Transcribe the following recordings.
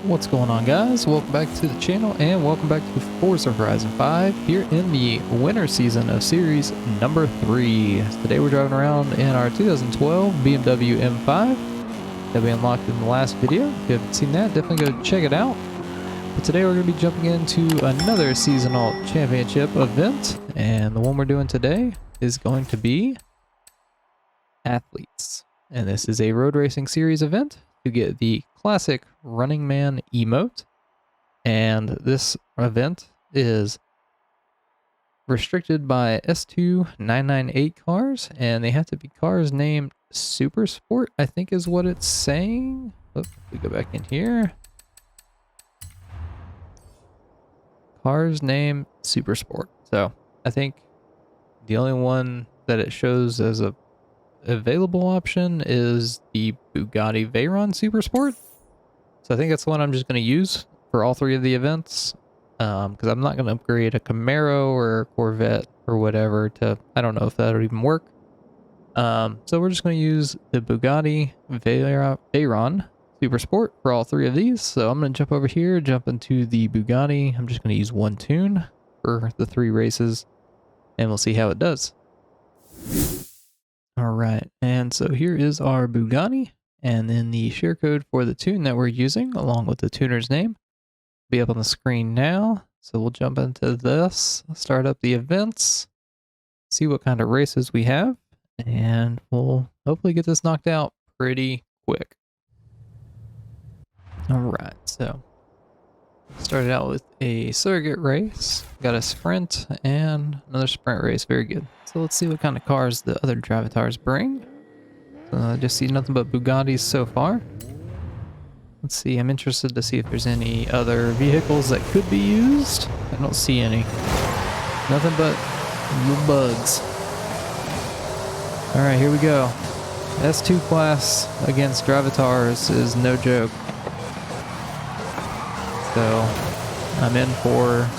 What's going on, guys? Welcome back to the channel and welcome back to Forza Horizon 5 here in the winter season of series number 3. Today we're driving around in our 2012 BMW M5 that we unlocked in the last video. If you haven't seen that, definitely go check it out. But today we're going to be jumping into another seasonal championship event, and the one we're doing today is going to be Athletes. And this is a road racing series event to get the classic Running Man emote, and this event is restricted by S2998 cars, and they have to be cars named Super Sport, I think is what it's saying. If we go back in here, cars named Super Sport. So I think the only one that it shows as a available option is the Bugatti Veyron Super Sport. So I think that's the one I'm just going to use for all three of the events, because I'm not going to upgrade a Camaro or a Corvette or whatever to, I don't know if that would even work. So we're just going to use the Bugatti Veyron Super Sport for all three of these. So I'm going to jump over here, jump into the Bugatti. I'm just going to use one tune for the 3 races, and we'll see how it does. All right, and so here is our Bugatti. And then the share code for the tune that we're using, along with the tuner's name, will be up on the screen now. So we'll jump into this, start up the events, see what kind of races we have, and we'll hopefully get this knocked out pretty quick. All right, so started out with a surrogate race, got a sprint, and another sprint race. Very good. So let's see what kind of cars the other Drivatars bring. I just see nothing but Bugattis so far. Let's see, I'm interested to see if there's any other vehicles that could be used. I don't see any. Nothing but little bugs. Alright, here we go. S2 class against Drivatars is no joke. So, I'm in for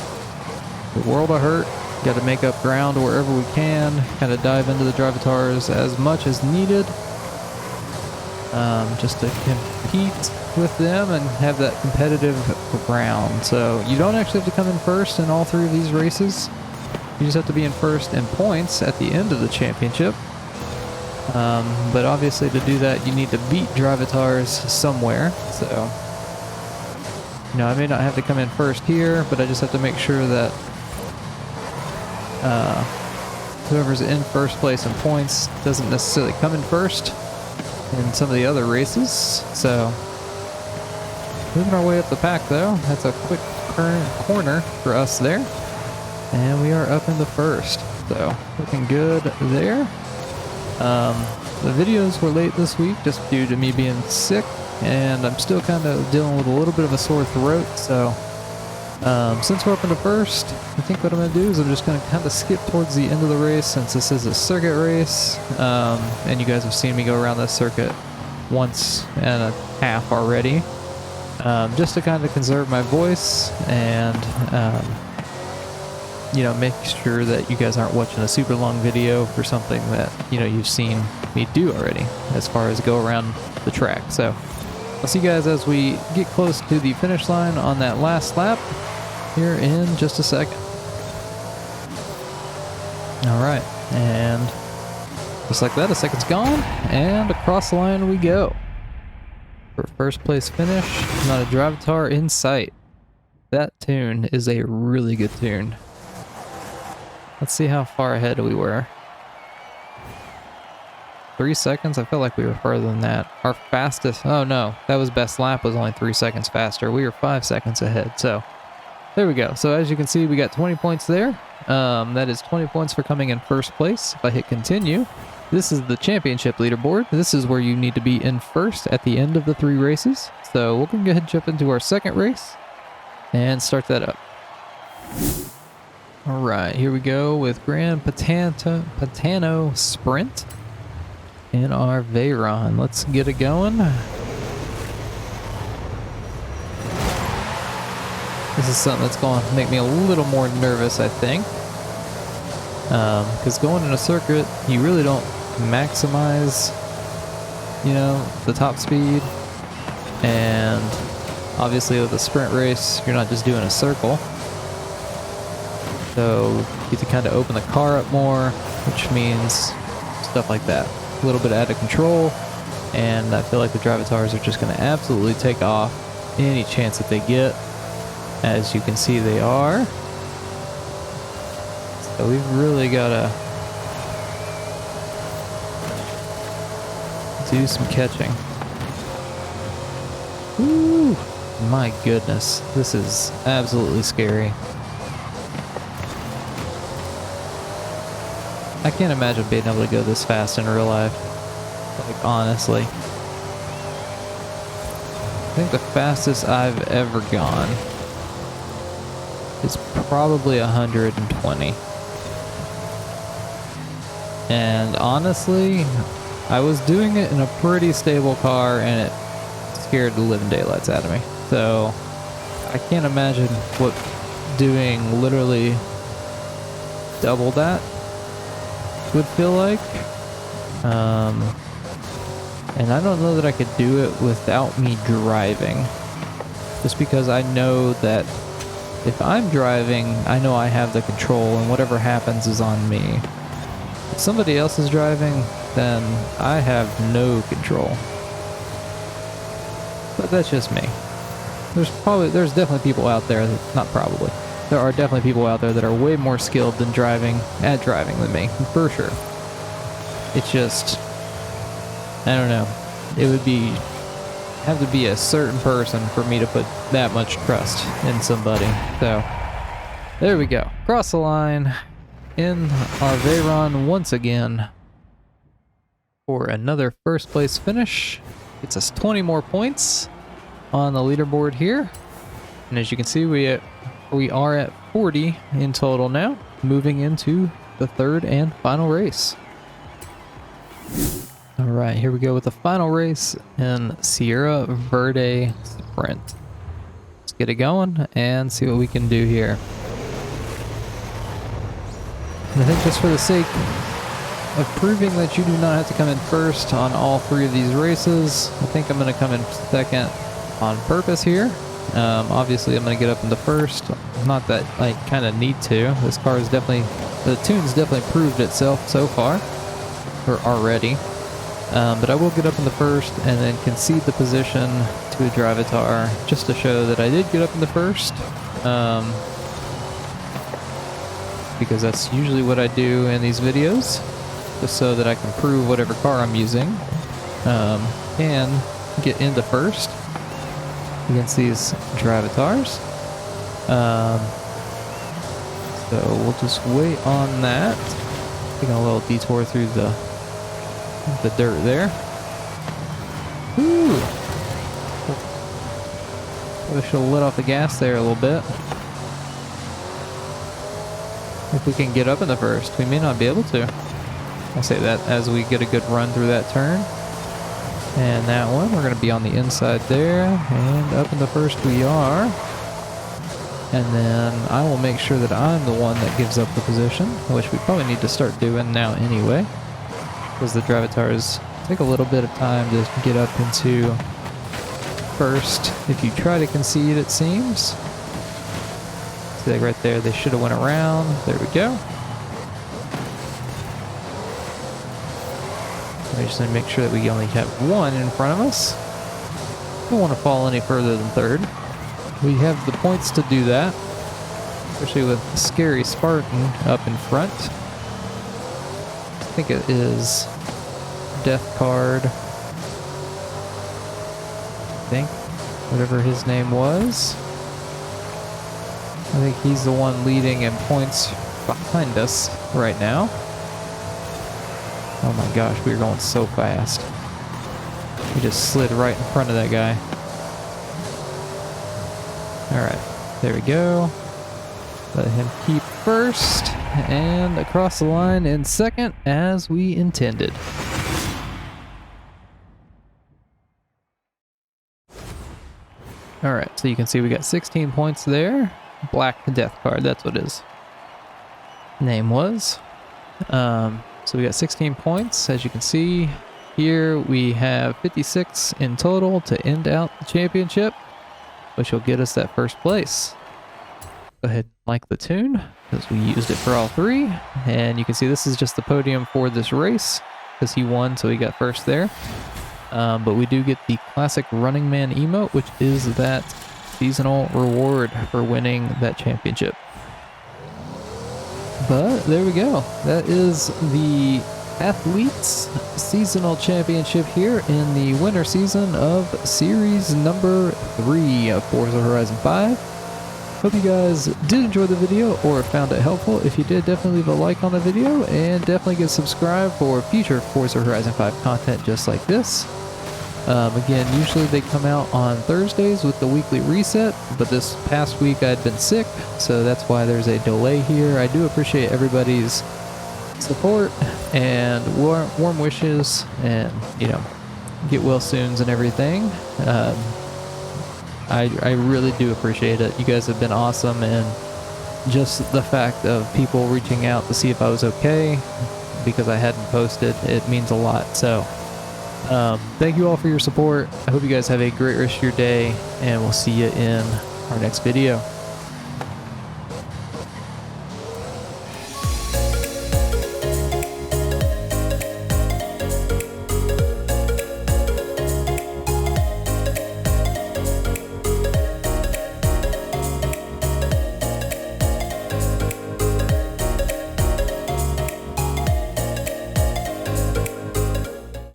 the world of hurt. Got to make up ground wherever we can. Kind of dive into the Drivatars as much as needed. Just to compete with them and have that competitive round. So you don't actually have to come in first in all 3 of these races. You just have to be in first in points at the end of the championship. But obviously to do that, you need to beat Drivatars somewhere. So, you know, I may not have to come in first here, but I just have to make sure that whoever's in first place in points doesn't necessarily come in first in some of the other races. So moving our way up the pack though. That's a quick corner for us there, and we are up in the first, so looking good there. The videos were late this week just due to me being sick, and I'm still kind of dealing with a little bit of a sore throat. So since we're up in the first, I think what I'm going to do is I'm just going to kind of skip towards the end of the race, since this is a circuit race, and you guys have seen me go around this circuit once and a half already, just to kind of conserve my voice and you know, make sure that you guys aren't watching a super long video for something that, you know, you've seen me do already as far as go around the track. So I'll see you guys as we get close to the finish line on that last lap here in just a second. All right, and just like that, a second's gone, and across the line we go for first place finish. Not a Drivatar in sight. That tune is a really good tune. Let's see how far ahead we were. 3 seconds? I feel like we were further than that. Our fastest, oh no, that was best lap, was only 3 seconds faster. We were 5 seconds ahead, so there we go. So as you can see, we got 20 points there. That is 20 points for coming in first place. If I hit continue, this is the championship leaderboard. This is where you need to be in first at the end of the 3 races. So we're going to go ahead and jump into our second race and start that up. All right, here we go with Grand Patano Sprint in our Veyron. Let's get it going. This is something that's going to make me a little more nervous, I think. Because going in a circuit, you really don't maximize, you know, the top speed. And Obviously with a sprint race, you're not just doing a circle. So you get to kind of open the car up more, which means stuff like that. A little bit out of control, and I feel like the Drivatars are just going to absolutely take off any chance that they get. As you can see, they are. So we've really got to do some catching. Woo! My goodness, this is absolutely scary. I can't imagine being able to go this fast in real life. Like, honestly. I think the fastest I've ever gone is probably 120. And honestly, I was doing it in a pretty stable car and it scared the living daylights out of me. So I can't imagine what doing literally double that would feel like. And I don't know that I could do it without me driving. Just because I know that if I'm driving, I know I have the control and whatever happens is on me. If somebody else is driving, then I have no control. But that's just me. There's definitely people out there that, not probably, there are definitely people out there that are way more skilled at driving than me, for sure. It's just, I don't know. It would have to be a certain person for me to put that much trust in somebody. So, there we go. Cross the line in our Veyron once again for another first place finish. Gets us 20 more points on the leaderboard here. And as you can see, we are at 40 in total now, moving into the third and final race. All right, here we go with the final race in Sierra Verde Sprint. Let's get it going and see what we can do here. And I think just for the sake of proving that you do not have to come in first on all three of these races, I think I'm going to come in second on purpose here. Obviously, I'm going to get up into first. Not that I kind of need to. This car is definitely, the tune's definitely proved itself so far, or already. But I will get up in the first and then concede the position to a Drivatar just to show that I did get up in the first. Because that's usually what I do in these videos, just so that I can prove whatever car I'm using can get into first against these Drivatars. So we'll just wait on that. Taking a little detour through the dirt there. Woo! I should have let off the gas there a little bit. If we can get up in the first, we may not be able to. I'll say that as we get a good run through that turn. And that one, we're going to be on the inside there. And up in the first we are. And then I will make sure that I'm the one that gives up the position, which we probably need to start doing now anyway, because the Drivatars take a little bit of time to get up into first. If you try to concede, it seems. See, like right there, they should have went around. There we go. We just need to make sure that we only have one in front of us. Don't want to fall any further than third. We have the points to do that, especially with the scary Spartan up in front. I think it is Death Card. I think, whatever his name was. I think he's the one leading in points behind us right now. Oh my gosh, we were going so fast. We just slid right in front of that guy. Alright, there we go. Let him keep first, and across the line in second as we intended. Alright, so you can see we got 16 points there. Black Death Card, that's what his name was. So we got 16 points. As you can see here, we have 56 in total to end out the championship. which will get us that first place. Go ahead and like the tune, because we used it for all three. And you can see this is just the podium for this race, because he won, so he got first there. But we do get the classic Running Man emote, which is that seasonal reward for winning that championship. But there we go. That is the Athletes Seasonal Championship here in the winter season of Series number 3 of Forza Horizon 5. Hope you guys did enjoy the video or found it helpful. If you did, definitely leave a like on the video and definitely get subscribed for future Forza Horizon 5 content just like this. Again, usually they come out on Thursdays with the weekly reset, but this past week I'd been sick, so that's why there's a delay here. I do appreciate everybody's support and warm wishes, and get well soons and everything. I really do appreciate it. You guys have been awesome, and just the fact of people reaching out to see if I was okay because I hadn't posted, it means a lot. So thank you all for your support. I hope you guys have a great rest of your day, and we'll see you in our next video.